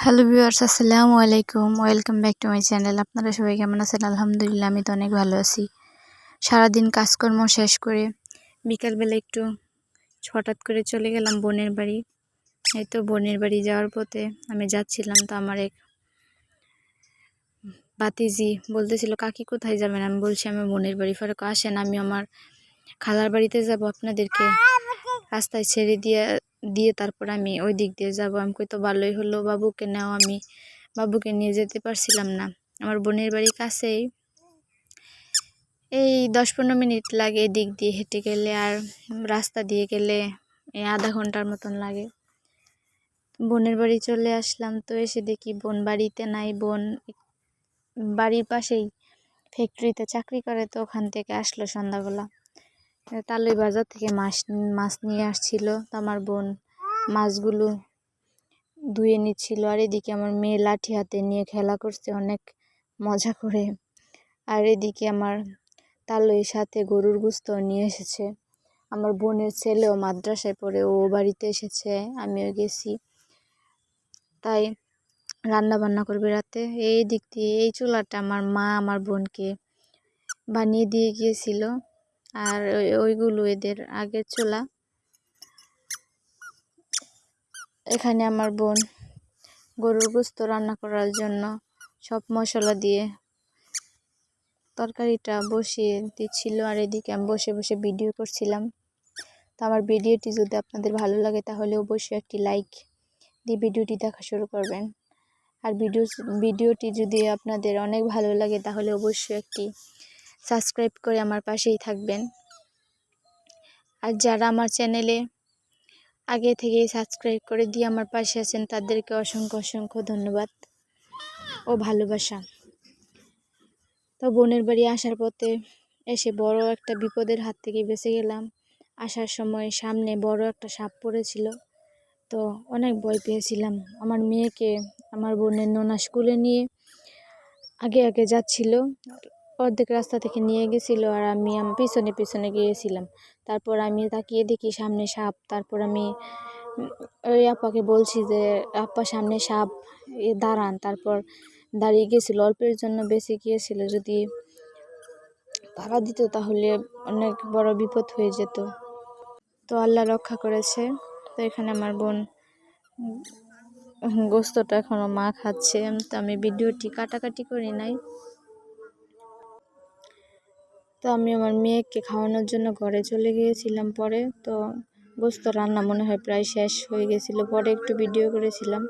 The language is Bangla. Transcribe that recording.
হ্যালো ভিউয়ার্স, আসসালামু আলাইকুম। Welcome back to my channel. আপনারা সবাই কেমন আছেন? আলহামদুলিল্লাহ, আমি তো অনেক ভালো আছি। সারাদিন কাজকর্ম শেষ করে বিকালবেলা একটু হঠাৎ করে চলে গেলাম বোনের বাড়ি। এই তো বোনের বাড়ি যাওয়ার পথে আমি যাচ্ছিলাম, তো আমার এক ভাতিজি বলতেছিল, কাকি কোথায় যাবেন? আমি বলছি আমি বোনের বাড়ি। পরে আসেন, আমি আমার খালার বাড়িতে যাব, আপনাদেরকে রাস্তায় ছেড়ে দিয়ে দিয়ে তারপর আমি ওই দিক দিয়ে যাব। আমি কই তো ভালোই হলো, বাবুকে নাও। আমি বাবুকে নিয়ে যেতে পারছিলাম না। আমার বোনের বাড়ির কাছেই, এই 10-15 মিনিট লাগে এদিক দিয়ে হেঁটে গেলে, আর রাস্তা দিয়ে গেলে এই আধা ঘন্টার মতন লাগে। বোনের বাড়ি চলে আসলাম, তো এসে দেখি বোন বাড়িতে নাই। বোন বাড়ির পাশেই ফ্যাক্টরিতে চাকরি করে, তো ওখান থেকে আসলো সন্ধ্যাবেলা। তালই বাজার থেকে মাছ নিয়ে আসছিল, তো আমার বোন মাছগুলো ধুয়ে নিচ্ছিল, আর এদিকে আমার মেয়ে লাঠি হাতে নিয়ে খেলা করছে অনেক মজা করে। আর এদিকে আমার তালইর সাথে গরুর গোশত নিয়ে এসেছে। আমার বোনের ছেলেও মাদ্রাসায় পড়ে, ও বাড়িতে এসেছে, আমিও গেছি, তাই রান্না বান্না করবে রাতে। এই দিক দিয়ে এই চুলাটা আমার মা আমার বোনকে বানিয়ে দিয়ে গিয়েছিল, আর ওইগুলো এদের আগের চুলা। এখানে আমার বোন গরুর গোশত রান্না করার জন্য সব মশলা দিয়ে তরকারিটা বসিয়ে দিচ্ছিল, আর এদিকে আমি বসে বসে ভিডিও করছিলাম। তো আমার ভিডিওটি যদি আপনাদের ভালো লাগে তাহলে অবশ্যই একটি লাইক দিয়ে ভিডিওটি দেখা শুরু করবেন। আর ভিডিওটি যদি আপনাদের অনেক ভালো লাগে তাহলে অবশ্যই একটি সাবস্ক্রাইব করে আমার পাশেই থাকবেন। আর যারা আমার চ্যানেলে আগে থেকেই সাবস্ক্রাইব করে দিয়ে আমার পাশে আছেন তাদেরকে অসংখ্য অসংখ্য ধন্যবাদ ও ভালোবাসা। তো বোনের বাড়ি আসার পথে এসে বড় একটা বিপদের হাত থেকে বেঁচে গেলাম। আসার সময় সামনে বড় একটা সাপ পড়েছিল, তো অনেক ভয় পেয়েছিলাম। আমার মেয়েকে আমার বোনের নোনা স্কুলে নিয়ে আগে আগে যাচ্ছিল, অর্ধেক রাস্তা থেকে নিয়ে গেছিল, আর আমি পিছনে পিছনে গিয়েছিলাম। তারপর আমি তাকিয়ে দেখি সামনে সাপ। তারপর আমি ওই আপাকে বলছি যে আপা সামনে সাপ, দাঁড়ান। তারপর দাঁড়িয়ে গেছিল, অল্পের জন্য বেঁচে গিয়েছিল। যদি পাড়া দিত তাহলে অনেক বড় বিপদ হয়ে যেত, তো আল্লাহ রক্ষা করেছে। তো এখানে আমার বোন গোস্তটা এখনো মা খাচ্ছে, তো আমি ভিডিওটি কাটাকাটি করি নাই। তো আমি আমার মেয়েকে খাওয়ানোর জন্য ঘরে চলে গিয়েছিলাম। পরে তো গোস্ত রান্না মনে হয় প্রায় শেষ হয়ে গেছিলো, পরে একটু ভিডিও করেছিলাম।